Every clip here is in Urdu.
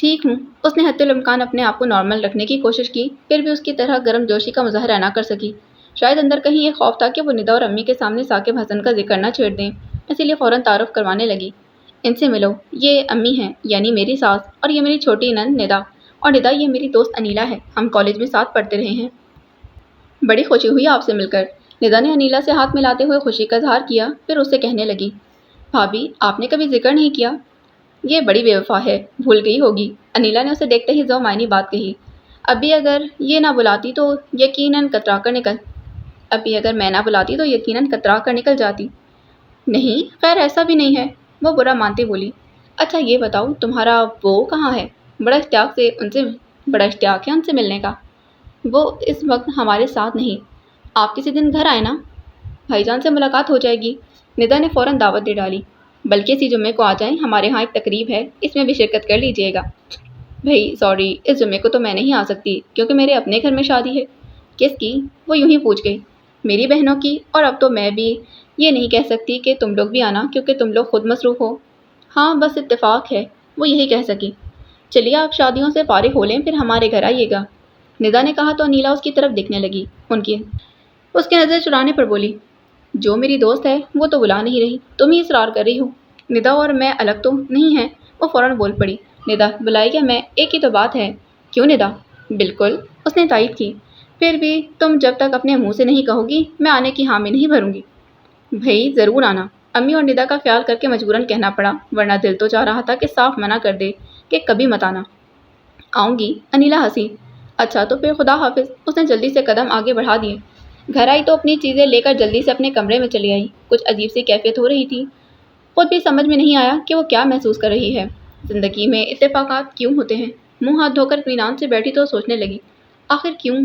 ٹھیک ہوں۔ اس نے حتی الامکان اپنے آپ کو نارمل رکھنے کی کوشش کی، پھر بھی اس کی طرح گرم جوشی کا مظاہرہ نہ کر سکی۔ شاید اندر کہیں یہ خوف تھا کہ وہ ندا اور امی کے سامنے ثاقب حسن کا ذکر نہ چھیڑ دیں، اسی لیے فوراً تعارف کروانے لگی۔ ان سے ملو، یہ امی ہیں، یعنی میری ساس، اور یہ میری چھوٹی نند ندا، اور ندا یہ میری دوست انیلا ہے، ہم کالج میں ساتھ پڑھتے رہے ہیں۔ بڑی خوشی ہوئی آپ سے مل کر۔ ندا نے انیلا سے ہاتھ ملاتے ہوئے خوشی کا اظہار کیا، پھر اس سے کہنے لگی، بھابھی آپ نے کبھی ذکر نہیں کیا۔ یہ بڑی بے وفا ہے، بھول گئی ہوگی۔ انیلا نے اسے دیکھتے ہی ذو معنی بات کہی۔ ابھی اگر یہ نہ بلاتی تو یقیناً کترا کر نکل ابھی اگر میں نہ بلاتی تو یقیناً کترا کر نکل جاتی۔ نہیں، خیر ایسا بھی نہیں ہے، وہ برا مانتی بولی۔ اچھا یہ بتاؤ تمہارا وہ کہاں ہے؟ بڑا اشتیاق ہے ان سے ملنے کا۔ وہ اس وقت ہمارے ساتھ نہیں، آپ کسی دن گھر آئے نا، بھائی جان سے ملاقات ہو جائے گی۔ ندا نے فوراً دعوت دے ڈالی۔ بلکہ اسی جمعے کو آ جائیں، ہمارے ہاں ایک تقریب ہے، اس میں بھی شرکت کر لیجیے گا۔ بھائی سوری، اس جمعے کو تو میں نہیں آ سکتی کیونکہ میرے اپنے گھر میں شادی ہے۔ کس کی؟ وہ یوں ہی پوچھ گئی۔ میری بہنوں کی، اور اب تو میں بھی یہ نہیں کہہ سکتی کہ تم لوگ بھی آنا کیونکہ تم لوگ خود مصروف ہو۔ ہاں بس اتفاق ہے، وہ یہی کہہ سکی۔ چلیے آپ شادیوں سے فارغ ہو لیں پھر ہمارے گھر آئیے گا، ندا نے کہا تو انیلا اس کی طرف دیکھنے لگی، اس کی نظر چرانے پر بولی، جو میری دوست ہے وہ تو بلا نہیں رہی، تم ہی اصرار کر رہی ہو۔ ندا اور میں الگ تو نہیں ہیں۔ وہ فوراً بول پڑی، ندا بلائے گا میں، ایک ہی تو بات ہے۔ کیوں ندا؟ بالکل، اس نے تائید کی۔ پھر بھی تم جب تک اپنے منہ سے نہیں کہو گی میں آنے کی حامی نہیں بھروں گی۔ بھئی ضرور آنا، امی اور ندا کا خیال کر کے مجبوراً کہنا پڑا، ورنہ دل تو چاہ رہا تھا کہ صاف منع کر دے کہ کبھی مت آنا۔ آؤں گی، انیلا ہنسی۔ اچھا تو پھر خدا حافظ۔ اس نے جلدی سے قدم آگے بڑھا دیے۔ گھر آئی تو اپنی چیزیں لے کر جلدی سے اپنے کمرے میں چلی آئی۔ کچھ عجیب سی کیفیت ہو رہی تھی، خود بھی سمجھ میں نہیں آیا کہ وہ کیا محسوس کر رہی ہے۔ زندگی میں اتفاقات کیوں ہوتے ہیں؟ منہ ہاتھ دھو کر اطمینان سے بیٹھی تو سوچنے لگی، آخر کیوں؟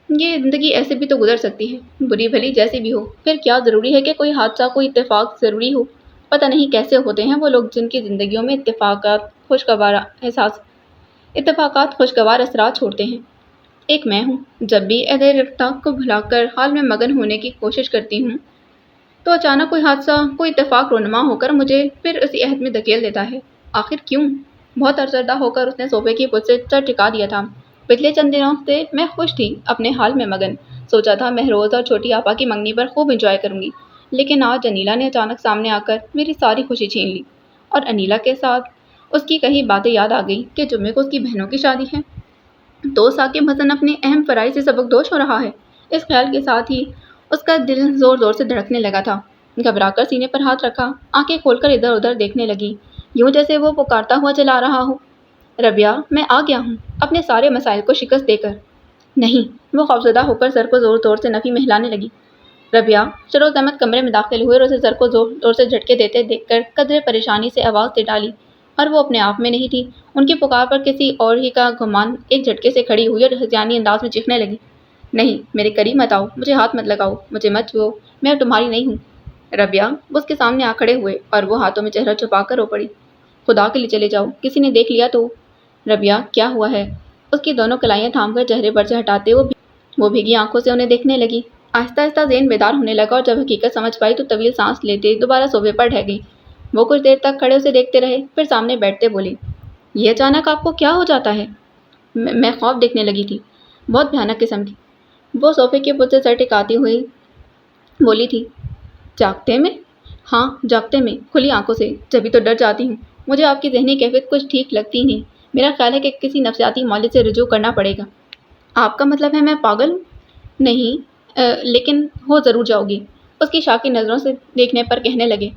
یہ زندگی ایسے بھی تو گزر سکتی ہے، بری بھلی جیسی بھی ہو، پھر کیا ضروری ہے کہ کوئی حادثہ کوئی اتفاق ضروری ہو؟ پتہ نہیں کیسے ہوتے ہیں وہ لوگ جن کی زندگیوں میں اتفاقات خوشگوار اثرات چھوڑتے ہیں۔ ایک میں ہوں، جب بھی عہدۂ رفتہ کو بھلا کر حال میں مگن ہونے کی کوشش کرتی ہوں تو اچانک کوئی حادثہ کوئی اتفاق رونما ہو کر مجھے پھر اسی عہد میں دھکیل دیتا ہے۔ آخر کیوں؟ بہت افسردہ ہو کر اس نے صوفے کی پشت سے سر ٹکا دیا تھا۔ پچھلے چند دنوں سے میں خوش تھی، اپنے حال میں مگن، سوچا تھا مہروز اور چھوٹی آپا کی منگنی پر خوب انجوائے کروں گی، لیکن آج انیلا نے اچانک سامنے آ کر میری ساری خوشی چھین لی، اور انیلا کے ساتھ اس کی کئی باتیں یاد آ گئی کہ جمعے کو اس کی بہنوں کی شادی ہے تو ثاقب حسن اپنے اہم فرائض سے سبکدوش ہو رہا ہے۔ اس خیال کے ساتھ ہی اس کا دل زور زور سے دھڑکنے لگا تھا۔ گھبرا کر سینے پر ہاتھ رکھا، آنکھیں کھول کر ادھر ادھر دیکھنے لگی، یوں جیسے وہ پکارتا ہوا چلا رہا ہو، ربیہ میں آ گیا ہوں، اپنے سارے مسائل کو شکست دے کر۔ نہیں، وہ خوفزدہ ہو کر سر کو زور زور سے نفی میں ہلانے لگی۔ ربیہ شروع احمد کمرے میں داخل ہوئے اور اسے سر کو زور زور سے جھٹکے دیتے دیکھ کر قدرے پریشانی سے آواز دے ڈالی، اور وہ اپنے آپ میں نہیں تھی۔ ان کی پکار پر کسی اور ہی کا گمان ایک جھٹکے سے کھڑی ہوئی اور ہذیانی انداز میں چیخنے لگی، نہیں میرے قریب مت آؤ، مجھے ہاتھ مت لگاؤ، مجھے مت چھوؤ، میں تمہاری نہیں ہوں۔ ربیہ وہ اس کے سامنے آ کھڑے ہوئے اور وہ ہاتھوں میں چہرہ چھپا کر رو پڑی، خدا کے لیے چلے جاؤ، کسی نے دیکھ لیا تو۔ ربیہ کیا ہوا ہے؟ اس کی دونوں کلائیاں تھام کر چہرے پر سے ہٹاتے وہ بھیگی آنکھوں سے انہیں دیکھنے لگی۔ آہستہ آہستہ ذہن بیدار ہونے لگا اور جب حقیقت سمجھ پائی تو طویل سانس لیتے دوبارہ صوفے پر ڈھہ گئی۔ وہ کچھ دیر تک کھڑے اسے دیکھتے رہے، پھر سامنے بیٹھتے بولی، یہ اچانک آپ کو کیا ہو جاتا ہے؟ میں خواب دیکھنے لگی تھی، بہت بھیانک قسم کی۔ وہ صوفے کے پشت سے سر ٹکاتی ہوئی بولی تھی، جاگتے میں؟ ہاں جاگتے میں، کھلی آنکھوں سے، جبھی تو ڈر جاتی ہوں۔ مجھے آپ کی ذہنی کیفیت کچھ ٹھیک لگتی نہیں، میرا خیال ہے کہ کسی نفسیاتی معالج سے رجوع کرنا پڑے گا۔ آپ کا مطلب ہے میں پاگل ہوں؟ نہیں لیکن ہو ضرور جاؤ گی، اس کی شاکی نظروں سے دیکھنے پر کہنے لگے،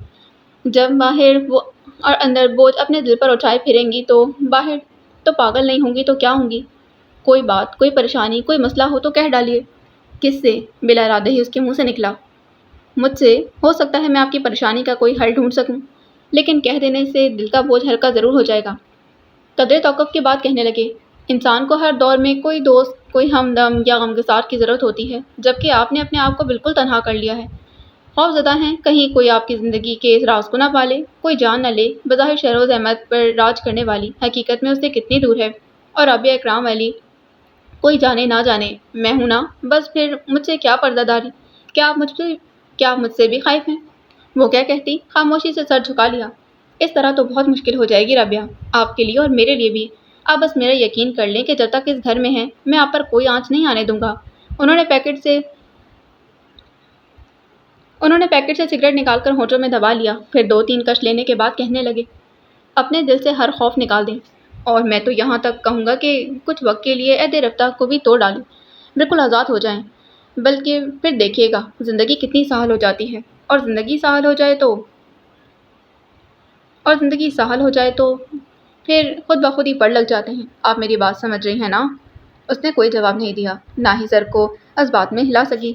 جب باہر وہ اور اندر بوجھ اپنے دل پر اٹھائے پھریں گی تو باہر تو پاگل نہیں ہوں گی تو کیا ہوں گی؟ کوئی بات، کوئی پریشانی، کوئی مسئلہ ہو تو کہہ ڈالیے۔ کس سے؟ بلا ارادہ ہی اس کے منہ سے نکلا، مجھ سے۔ ہو سکتا ہے میں آپ کی پریشانی کا کوئی حل ڈھونڈ سکوں، لیکن کہہ دینے سے دل کا بوجھ ہلکا ضرور ہو جائے گا۔ قدرے توقف کے بعد کہنے لگے، انسان کو ہر دور میں کوئی دوست، کوئی ہمدم یا غمگسار کی ضرورت ہوتی ہے، جبکہ آپ نے اپنے آپ کو بالکل تنہا کر لیا ہے۔ خوف زدہ ہیں کہیں کوئی آپ کی زندگی کے اس راز کو نہ پالے، کوئی جان نہ لے۔ بظاہر شہروز احمد پر راج کرنے والی حقیقت میں اس سے کتنی دور ہے، اور رابعہ اکرام والی کوئی جانے نہ جانے میں ہوں نا، بس پھر مجھ سے کیا پردہ داری؟ کیا آپ مجھ سے بھی خائف ہیں؟ وہ کیا کہتی، خاموشی سے سر جھکا لیا۔ اس طرح تو بہت مشکل ہو جائے گی رابعہ، آپ کے لیے اور میرے لیے بھی۔ آپ بس میرا یقین کر لیں کہ جب تک اس گھر میں ہیں میں آپ پر کوئی آنچ نہیں آنے دوں گا۔ انہوں نے پیکٹ سے سگریٹ نکال کر ہونٹوں میں دبا لیا، پھر 2-3 کش لینے کے بعد کہنے لگے، اپنے دل سے ہر خوف نکال دیں، اور میں تو یہاں تک کہوں گا کہ کچھ وقت کے لیے عہد رفتہ کو بھی توڑ ڈالیں، بالکل آزاد ہو جائیں۔ بلکہ پھر دیکھیے گا زندگی کتنی سہل ہو جاتی ہے، اور زندگی سہل ہو جائے تو پھر خود بخود ہی پڑ لگ جاتے ہیں۔ آپ میری بات سمجھ رہی ہیں نا؟ اس نے کوئی جواب نہیں دیا، نہ ہی سر کو اس بات میں ہلا سکی۔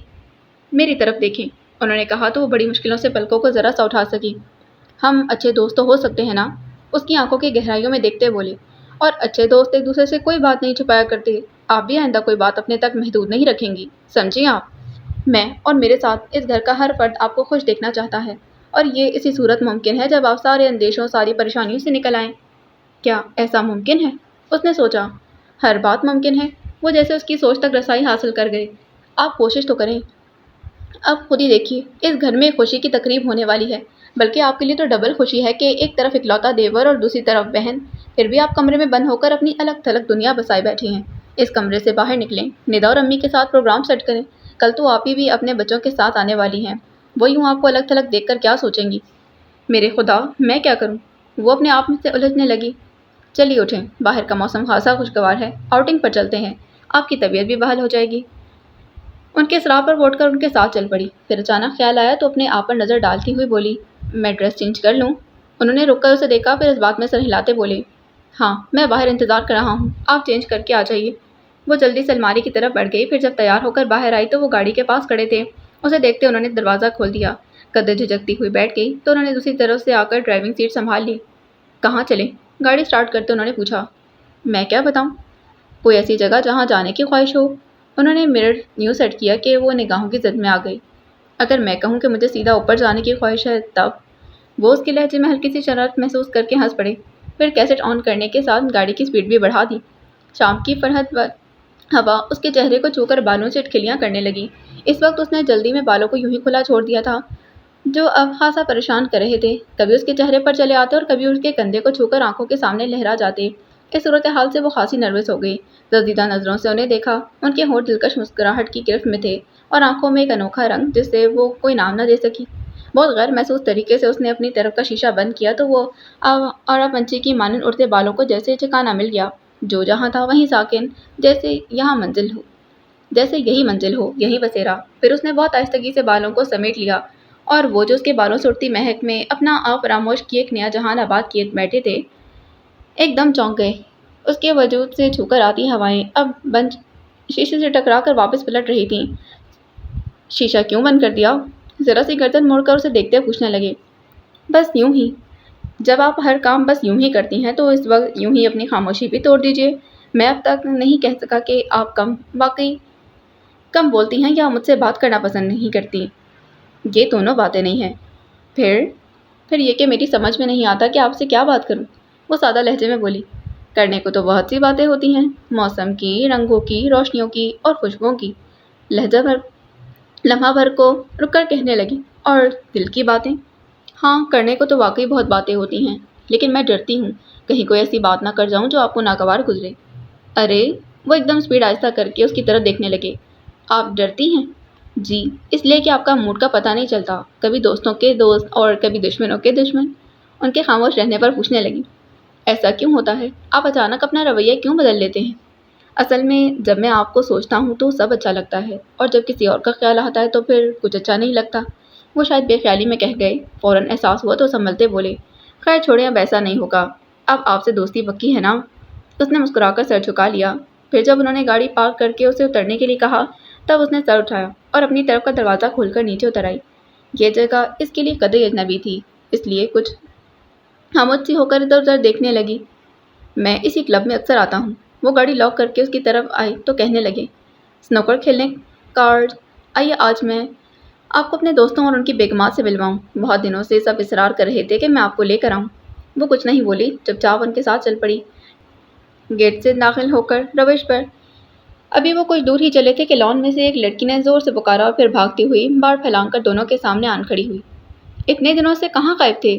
میری طرف دیکھیں، انہوں نے کہا تو وہ بڑی مشکلوں سے پلکوں کو ذرا سا اٹھا سکی۔ ہم اچھے دوست تو ہو سکتے ہیں نا؟ اس کی آنکھوں کی گہرائیوں میں دیکھتے بولے، اور اچھے دوست ایک دوسرے سے کوئی بات نہیں چھپایا کرتے۔ آپ بھی آئندہ کوئی بات اپنے تک محدود نہیں رکھیں گی، سمجھیں آپ؟ میں اور میرے ساتھ اس گھر کا ہر فرد آپ کو خوش دیکھنا چاہتا ہے، اور یہ اسی صورت ممکن ہے جب آپ سارے اندیشوں، ساری پریشانیوں سے نکل آئیں۔ کیا ایسا ممکن ہے؟ اس نے سوچا، ہر بات ممکن ہے۔ وہ جیسے اس کی سوچ تک رسائی حاصل کر گئے۔ آپ کوشش تو کریں۔ اب خود ہی دیکھیے، اس گھر میں خوشی کی تقریب ہونے والی ہے، بلکہ آپ کے لیے تو ڈبل خوشی ہے کہ ایک طرف اکلوتا دیور اور دوسری طرف بہن، پھر بھی آپ کمرے میں بند ہو کر اپنی الگ تھلگ دنیا بسائے بیٹھی ہیں۔ اس کمرے سے باہر نکلیں، ندا اور امی کے ساتھ پروگرام سیٹ کریں، کل تو آپ ہی بھی اپنے بچوں کے ساتھ آنے والی ہیں، وہ یوں آپ کو الگ تھلگ دیکھ کر کیا سوچیں گی؟ میرے خدا، میں کیا کروں؟ وہ اپنے آپ میں سے الجھنے لگی۔ چلیے اٹھیں، باہر کا موسم خاصا خوشگوار ہے، آؤٹنگ پر چلتے ہیں، آپ کی طبیعت بھی بحال ہو جائے گی۔ ان کے سراہ پر ووٹ کر ان کے ساتھ چل پڑی، پھر اچانک خیال آیا تو اپنے آپ پر نظر ڈالتی ہوئی بولی، میں ڈریس چینج کر لوں؟ انہوں نے رک کر اسے دیکھا، پھر اس بات میں سر ہلاتے بولے، ہاں، میں باہر انتظار کر رہا ہوں، آپ چینج کر کے آ جائیے۔ وہ جلدی سے الماری کی طرف بڑھ گئی، پھر جب تیار ہو کر باہر آئی تو وہ گاڑی کے پاس کھڑے تھے۔ اسے دیکھتے انہوں نے دروازہ کھول دیا۔ قدر جھجکتی ہوئی بیٹھ گئی تو انہوں نے دوسری طرف سے آ کر ڈرائیونگ سیٹ سنبھال لی۔ کہاں چلیں؟ گاڑی سٹارٹ کرتے انہوں نے پوچھا۔ میں کیا بتاؤں؟ کوئی ایسی جگہ جہاں جانے کی خواہش ہو۔ انہوں نے مرر یوں سیٹ کیا کہ وہ نگاہوں کی زد میں آ گئی۔ اگر میں کہوں کہ مجھے سیدھا اوپر جانے کی خواہش ہے تب؟ وہ اس کے لہجے میں ہلکی سی شرارت محسوس کر کے ہنس پڑے، پھر کیسٹ آن کرنے کے ساتھ گاڑی کی سپیڈ بھی بڑھا دی۔ شام کی فرحت ہوا اس کے چہرے کو چھو کر بالوں سے ٹھکلیاں کرنے لگی۔ اس وقت اس نے جلدی میں بالوں کو یوں ہی کھلا چھوڑ دیا تھا جو اب خاصا پریشان کر رہے تھے، کبھی اس کے چہرے پر چلے آتے اور کبھی اس کے کندھے کو چھو کر آنکھوں کے سامنے لہرا جاتے۔ اس صورتحال سے وہ خاصی نروس ہو گئی، زدیدہ نظروں سے انہیں دیکھا۔ ان کے ہونٹ دلکش مسکراہٹ کی گرفت میں تھے، اور آنکھوں میں ایک انوکھا رنگ جس سے وہ کوئی نام نہ دے سکی۔ بہت غیر محسوس طریقے سے اس نے اپنی طرف کا شیشہ بند کیا تو وہ آرا پنچھی کی مانند اڑتے بالوں کو جیسے ٹھکانہ مل گیا، جو جہاں تھا وہیں ساکن، جیسے یہی منزل ہو، یہی بسیرا۔ پھر اس نے بہت آہستگی سے بالوں کو سمیٹ لیا، اور وہ جو اس کے بالوں سے اڑتی مہک میں اپنا آپ فراموش کیے ایک نیا جہان آباد کیے بیٹھے تھے، ایک دم چونک گئے۔ اس کے وجود سے چھو کر آتی ہوائیں اب بند شیشے سے ٹکرا کر واپس پلٹ رہی تھیں۔ شیشہ کیوں بند کر دیا؟ ذرا سی گردن موڑ کر اسے دیکھتے پوچھنے لگے۔ بس یوں ہی۔ جب آپ ہر کام بس یوں ہی کرتی ہیں تو اس وقت یوں ہی اپنی خاموشی بھی توڑ دیجیے۔ میں اب تک نہیں کہہ سکا کہ آپ واقعی کم بولتی ہیں یا مجھ سے بات کرنا پسند نہیں کرتی۔ یہ دونوں باتیں نہیں ہیں۔ پھر یہ کہ میری سمجھ میں نہیں آتا کہ آپ سے کیا بات کروں۔ وہ سادہ لہجے میں بولی، کرنے کو تو بہت سی باتیں ہوتی ہیں، موسم کی، رنگوں کی، روشنیوں کی اور خوشبوؤں کی۔ لمحہ بھر کو رک کر کہنے لگی، اور دل کی باتیں؟ ہاں، کرنے کو تو واقعی بہت باتیں ہوتی ہیں، لیکن میں ڈرتی ہوں کہیں کوئی ایسی بات نہ کر جاؤں جو آپ کو ناگوار گزرے۔ ارے، وہ ایک دم سپیڈ آہستہ کر کے اس کی طرف دیکھنے لگے۔ آپ ڈرتی ہیں؟ جی، اس لیے کہ آپ کا موڈ کا پتہ نہیں چلتا، کبھی دوستوں کے دوست اور کبھی دشمنوں کے دشمن۔ ان کے خاموش رہنے پر پوچھنے لگی، ایسا کیوں ہوتا ہے؟ آپ اچانک اپنا رویہ کیوں بدل لیتے ہیں؟ اصل میں جب میں آپ کو سوچتا ہوں تو سب اچھا لگتا ہے، اور جب کسی اور کا خیال آتا ہے تو پھر کچھ اچھا نہیں لگتا۔ وہ شاید بے خیالی میں کہہ گئے، فوراً احساس ہوا تو سنبھلتے بولے، خیر چھوڑیں، اب ایسا نہیں ہوگا، اب آپ سے دوستی پکی ہے نا؟ اس نے مسکرا کر سر جھکا لیا۔ پھر جب انہوں نے گاڑی پارک کر کے اسے اترنے کے لیے کہا تب اس نے سر اٹھایا اور اپنی طرف کا دروازہ کھول کر نیچے اتر آئی۔ یہ جگہ اس کے لیے قدرے اجنبی تھی، اس لیے کچھ خاموش سی ہو کر ادھر ادھر دیکھنے لگی۔ میں اسی کلب میں اکثر آتا ہوں۔ وہ گاڑی لاک کر کے اس کی طرف آئے تو کہنے لگے، سنوکر کھیلنے؟ کارڈ؟ آئیے آج میں آپ کو اپنے دوستوں اور ان کی بیگمات سے ملواؤں۔ بہت دنوں سے سب اصرار کر رہے تھے کہ میں آپ کو لے کر آؤں۔ وہ کچھ نہیں بولی، چپ چاپ ان کے ساتھ چل پڑی۔ گیٹ سے داخل ہو کر روش پر ابھی وہ کچھ دور ہی چلے تھے کہ لان میں سے ایک لڑکی نے زور سے پکارا اور پھر بھاگتی ہوئی بار پھیلان کر دونوں کے سامنے آن کھڑی ہوئی۔ اتنے دنوں سے کہاں غائب تھے؟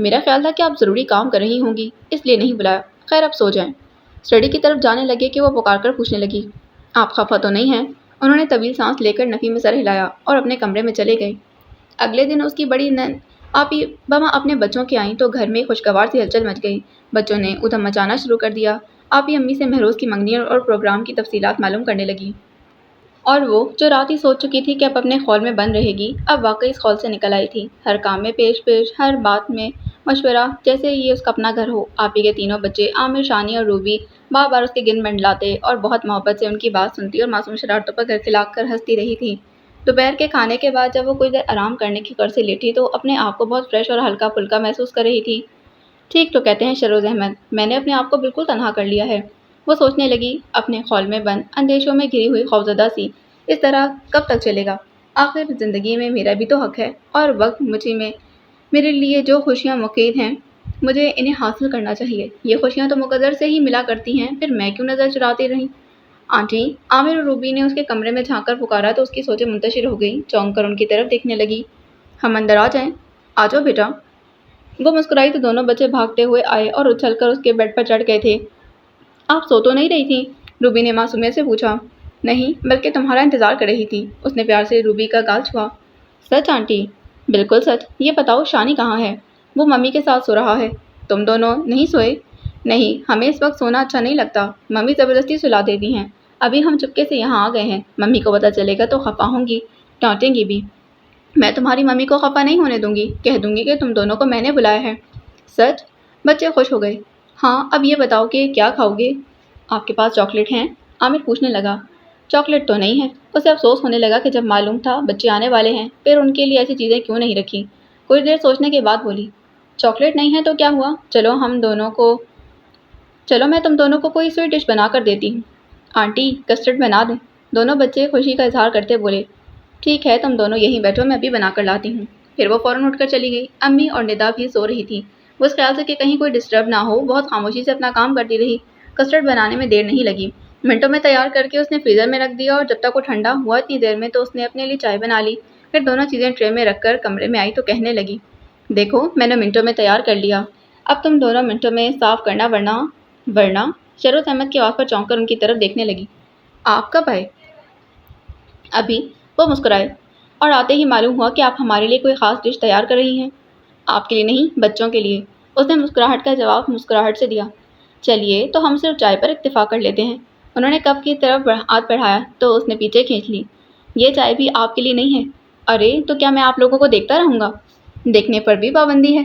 میرا خیال تھا کہ آپ ضروری کام کر رہی ہوں گی، اس لیے نہیں بلایا۔ خیر اب سو جائیں۔ اسٹڈی کی طرف جانے لگے کہ وہ پکار کر پوچھنے لگی، آپ خفا تو نہیں ہیں؟ انہوں نے طویل سانس لے کر نفی میں سر ہلایا اور اپنے کمرے میں چلے گئے۔ اگلے دن اس کی بڑی نند آپی بما اپنے بچوں کے آئیں تو گھر میں خوشگوار سی ہلچل مچ گئی۔ بچوں نے ادھم مچانا شروع کر دیا۔ آپی امی سے مہروز کی منگنی اور پروگرام کی تفصیلات معلوم کرنے لگی، اور وہ جو رات ہی سوچ چکی تھی کہ اب اپنے خول میں بند رہے گی، اب واقعی اس خول سے نکل آئی تھی۔ ہر کام میں پیش پیش، ہر بات میں مشورہ، جیسے یہ اس کا اپنا گھر ہو۔ آپی کے تینوں بچے عامر، شانی اور روبی بار بار اس کے گرد منڈلاتے اور بہت محبت سے ان کی بات سنتی اور معصوم شرارتوں پر گھرکھلا کر ہنستی رہی تھی۔ دوپہر کے کھانے کے بعد جب وہ کچھ دیر آرام کرنے کی غرض سے لیٹی تو اپنے آپ کو بہت فریش اور ہلکا پھلکا محسوس کر رہی تھی۔ ٹھیک تو کہتے ہیں شروز احمد، میں نے اپنے آپ کو بالکل تنہا کر لیا ہے، وہ سوچنے لگی، اپنے خول میں بند، اندیشوں میں گھری ہوئی خوفزدہ سی۔ اس طرح کب تک چلے گا؟ آخر زندگی میں میرا بھی تو حق ہے، اور وقت مجھے میں میرے لیے جو خوشیاں مقید ہیں مجھے انہیں حاصل کرنا چاہیے۔ یہ خوشیاں تو مقدر سے ہی ملا کرتی ہیں، پھر میں کیوں نظر چراتی رہی؟ آنٹی، عامر اور روبی نے اس کے کمرے میں جھانک کر پکارا تو اس کی سوچیں منتشر ہو گئیں۔ چونک کر ان کی طرف دیکھنے لگی۔ ہم اندر آ جائیں؟ آ جاؤ بیٹا۔ وہ مسکرائی تو دونوں بچے بھاگتے ہوئے آئے اور اچھل کر اس کے بیڈ پر چڑھ گئے تھے۔ آپ سو تو نہیں رہی تھیں؟ روبی نے معصومیت سے پوچھا۔ نہیں، بلکہ تمہارا انتظار کر رہی تھی، اس نے پیار سے روبی کا گال چھوا۔ سچ آنٹی؟ بالکل سچ۔ یہ بتاؤ شانی کہاں ہے؟ وہ ممی کے ساتھ سو رہا ہے۔ تم دونوں نہیں سوئے؟ نہیں، ہمیں اس وقت سونا اچھا نہیں لگتا، ممی زبردستی سلا دیتی ہیں۔ ابھی ہم چپکے سے یہاں آ گئے ہیں، ممی کو پتہ چلے گا تو خفا ہوں گی، ڈانٹیں گی بھی۔ میں تمہاری ممی کو خفا نہیں ہونے دوں گی، کہہ دوں گی کہ تم دونوں کو میں نے بلایا ہے۔ سچ؟ بچے خوش ہو گئے۔ ہاں، اب یہ بتاؤ کہ کیا کھاؤ گے؟ آپ کے پاس چاکلیٹ ہیں؟ عامر پوچھنے لگا۔ چاکلیٹ تو نہیں ہے۔ اسے افسوس ہونے لگا کہ جب معلوم تھا بچے آنے والے ہیں پھر ان کے لیے ایسی چیزیں کیوں نہیں رکھی۔ کچھ دیر سوچنے کے بعد بولی، چاکلیٹ نہیں ہے تو کیا ہوا، چلو میں تم دونوں کو کوئی سویٹ ڈش بنا کر دیتی ہوں۔ آنٹی، کسٹرڈ بنا دیں؟ دونوں بچے خوشی کا اظہار کرتے بولے، ٹھیک ہے تم دونوں یہیں بیٹھو، میں ابھی بنا کر لاتی ہوں۔ پھر وہ فوراً اٹھ کر چلی گئی۔ امی اور ندا بھی سو رہی تھی۔ وہ اس خیال سے کہ کہیں کوئی ڈسٹرب نہ ہو بہت خاموشی سے اپنا کام کرتی رہی۔ کسٹرڈ بنانے میں دیر نہیں لگی، منٹوں میں تیار کر کے اس نے فریزر میں رکھ دیا، اور جب تک وہ ٹھنڈا ہوا اتنی دیر میں تو اس نے اپنے لیے چائے بنا لی۔ پھر دونوں چیزیں ٹرے میں رکھ کر کمرے میں آئی تو کہنے لگی، دیکھو میں نے منٹوں میں تیار کر لیا، اب تم دونوں منٹوں میں صاف کرنا ورنہ شروز احمد کی آواز پر چونک کر ان کی طرف دیکھنے لگی۔ آپ کب آئے؟ ابھی، وہ مسکرائے، اور آتے ہی معلوم ہوا کہ آپ ہمارے لیے کوئی خاص ڈش تیار کر رہی ہیں۔ آپ کے لیے نہیں، بچوں کے لیے، اس نے مسکراہٹ کا جواب مسکراہٹ سے دیا۔ چلیے تو ہم صرف چائے پر اتفاق کر لیتے ہیں۔ انہوں نے کپ کی طرف ہاتھ بڑھایا تو اس نے پیچھے کھینچ لی۔ یہ چائے بھی آپ کے لیے نہیں ہے۔ ارے تو کیا میں آپ لوگوں کو دیکھتا رہوں گا؟ دیکھنے پر بھی پابندی ہے؟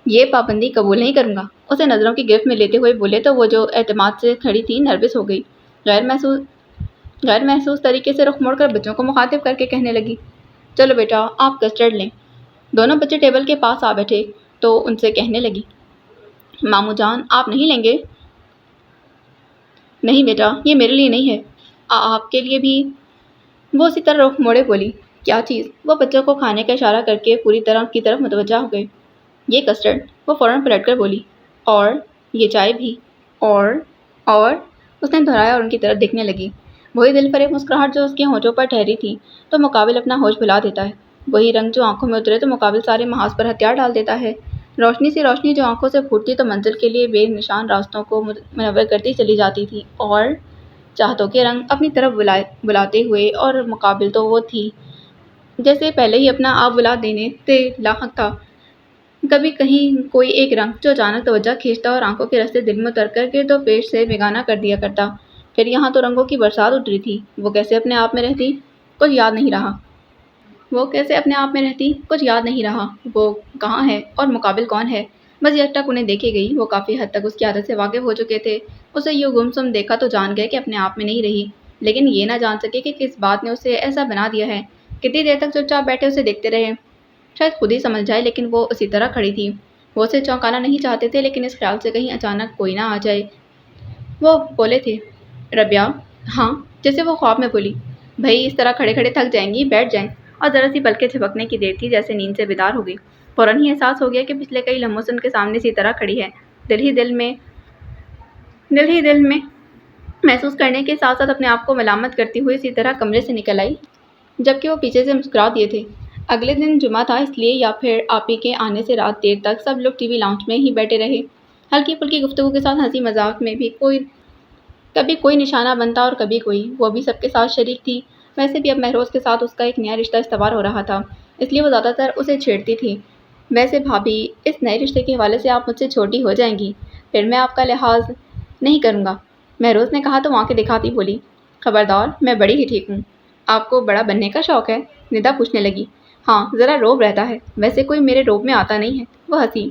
یہ پابندی قبول نہیں کروں گا، اسے نظروں کی گرفت میں لیتے ہوئے بولے تو وہ جو اعتماد سے کھڑی تھی نروس ہو گئی۔ غیر محسوس طریقے سے رخ موڑ کر بچوں کو مخاطب کر کے کہنے لگی، چلو بیٹا آپ کسٹرڈ لیں۔ دونوں بچے ٹیبل کے پاس آ بیٹھے تو ان سے کہنے لگی، ماموں جان آپ نہیں لیں گے؟ نہیں بیٹا، یہ میرے لیے نہیں ہے، آپ کے لیے بھی۔ وہ اسی طرح رخ موڑے بولی، کیا چیز؟ وہ بچوں کو کھانے کا اشارہ کر کے پوری طرح کی طرف متوجہ ہو گئے۔ یہ کسٹرڈ، وہ فوراً پلٹ کر بولی، اور یہ چائے بھی، اور اس نے دہرایا اور ان کی طرف دیکھنے لگی۔ وہی دل فریب مسکراہٹ جو اس کے ہونٹوں پر ٹھہری تھی تو مقابل اپنا ہوش بھلا دیتا ہے، وہی رنگ جو آنکھوں میں اترے تو مقابل سارے محاذ پر ہتھیار ڈال دیتا ہے، روشنی سی روشنی جو آنکھوں سے پھوٹتی تو منزل کے لیے بے نشان راستوں کو منور کرتی چلی جاتی تھی، اور چاہتوں کے رنگ اپنی طرف بلاتے ہوئے، اور مقابل تو وہ تھی جیسے پہلے ہی اپنا آپ بلا دینے سے لاحق تھا۔ کبھی کہیں کوئی ایک رنگ جو اچانک توجہ کھینچتا اور آنکھوں کے رستے دل میں اتر کر گرد و پیش سے بیگانہ کر دیا کرتا۔ پھر یہاں تو رنگوں کی برسات اٹھ رہی تھی، وہ کیسے اپنے آپ میں رہتی کچھ یاد نہیں رہا، وہ کہاں ہے اور مقابل کون ہے، بس یک ٹک انہیں دیکھے گئی۔ وہ کافی حد تک اس کی عادت سے واقف ہو چکے تھے، اسے یوں گمسم دیکھا تو جان گئے کہ اپنے آپ میں نہیں رہی، لیکن یہ نہ جان سکے کہ کس بات نے اسے ایسا بنا دیا ہے۔ کتنی دیر تک چپ چاپ بیٹھے اسے دیکھتے رہے، شاید خود ہی سمجھ جائے، لیکن وہ اسی طرح کھڑی تھی۔ وہ اسے چونکانا نہیں چاہتے تھے، لیکن اس خیال سے کہیں اچانک کوئی نہ آ جائے۔ وہ بولے تھے، ربیہ؟ ہاں، جیسے وہ خواب میں بولی، بھئی اس طرح کھڑے کھڑے تھک جائیں گی، بیٹھ جائیں۔ اور ذرا سی پلکیں جھپکنے کی دیر تھی، جیسے نیند سے بیدار ہو گئی۔ فوراً ہی احساس ہو گیا کہ پچھلے کئی لمحوں سے ان کے سامنے اسی طرح کھڑی ہے۔ دل ہی دل میں محسوس کرنے کے ساتھ ساتھ اپنے آپ کو ملامت کرتی ہوئی اسی طرح کمرے سے نکل آئی، جبکہ وہ پیچھے سے مسکرا دیے تھے۔ اگلے دن جمعہ تھا، اس لیے یا پھر آپی کے آنے سے رات دیر تک سب لوگ ٹی وی لاؤنج میں ہی بیٹھے رہے، ہلکی پھلکی گفتگو کے ساتھ ہنسی مذاق میں بھی کبھی کوئی نشانہ بنتا اور کبھی کوئی، وہ بھی سب کے ساتھ شریک تھی۔ ویسے بھی اب مہروز کے ساتھ اس کا ایک نیا رشتہ استوار ہو رہا تھا، اس لیے وہ زیادہ تر اسے چھیڑتی تھی۔ ویسے بھابھی، اس نئے رشتے کے حوالے سے آپ مجھ سے چھوٹی ہو جائیں گی، پھر میں آپ کا لحاظ نہیں کروں گا، مہروز نے کہا تو آنکھیں دکھاتی بولی۔ خبردار، میں بڑی ہی ٹھیک ہوں۔ آپ کو بڑا بننے کا شوق ہے؟ ندا پوچھنے لگی۔ ہاں، ذرا روب رہتا ہے، ویسے کوئی میرے روب میں آتا نہیں ہے، وہ ہنسی۔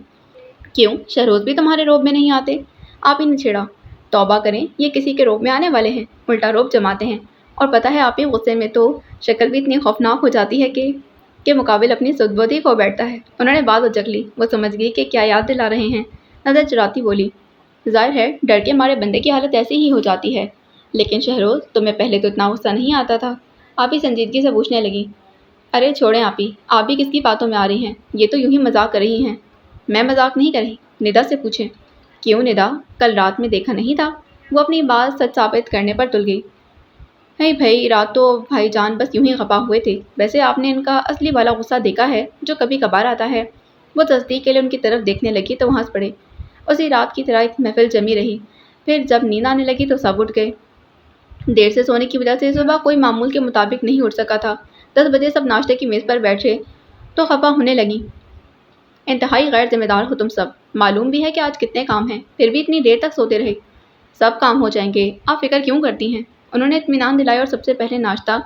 کیوں، شہروز بھی تمہارے روب میں نہیں آتے؟ آپ ہی نے چھیڑا۔ توبہ کریں، یہ کسی کے روب میں آنے والے ہیں، الٹا روب جماتے ہیں، اور پتہ ہے آپ ہی غصے میں تو شکل بھی اتنی خوفناک ہو جاتی ہے کہ مقابل اپنی سدبود ہی کھو بیٹھتا ہے۔ انہوں نے بات اجک لی، وہ سمجھ گئی کہ کیا یاد دلا رہے ہیں، نظر چراتی بولی۔ ظاہر ہے ڈر کے مارے بندے کی حالت ایسی ہی ہو جاتی ہے، لیکن شہروز تمہیں پہلے تو اتنا غصہ نہیں آتا تھا؟ آپ ہی سنجیدگی سے پوچھنے لگی۔ ارے چھوڑیں آپی، آپ بھی کس کی باتوں میں آ رہی ہیں، یہ تو یوں ہی مذاق کر رہی ہیں۔ میں مذاق نہیں کر رہی، ندا سے پوچھیں۔ کیوں ندا، کل رات میں دیکھا نہیں تھا؟ وہ اپنی بات سچ ثابت کرنے پر تل گئی۔ نہیں بھائی، رات تو بھائی جان بس یوں ہی خفا ہوئے تھے، ویسے آپ نے ان کا اصلی والا غصہ دیکھا ہے جو کبھی کبھار آتا ہے؟ وہ تصدیق کے لیے ان کی طرف دیکھنے لگی تو وہ ہنس پڑے۔ اسی رات کی طرح ایک محفل جمی رہی، پھر جب نیند آنے لگی تو سب اٹھ گئے۔ دیر سے سونے کی وجہ سے صبح کوئی معمول کے مطابق نہیں اٹھ سکا تھا۔ 10 بجے سب ناشتے کی میز پر بیٹھے تو خفا ہونے لگی۔ انتہائی غیر ذمہ دار ہو تم سب، معلوم بھی ہے کہ آج کتنے کام ہیں، پھر بھی اتنی دیر تک سوتے رہے۔ سب کام ہو جائیں گے، آپ فکر کیوں کرتی ہیں؟ انہوں نے اطمینان دلایا اور سب سے پہلے ناشتہ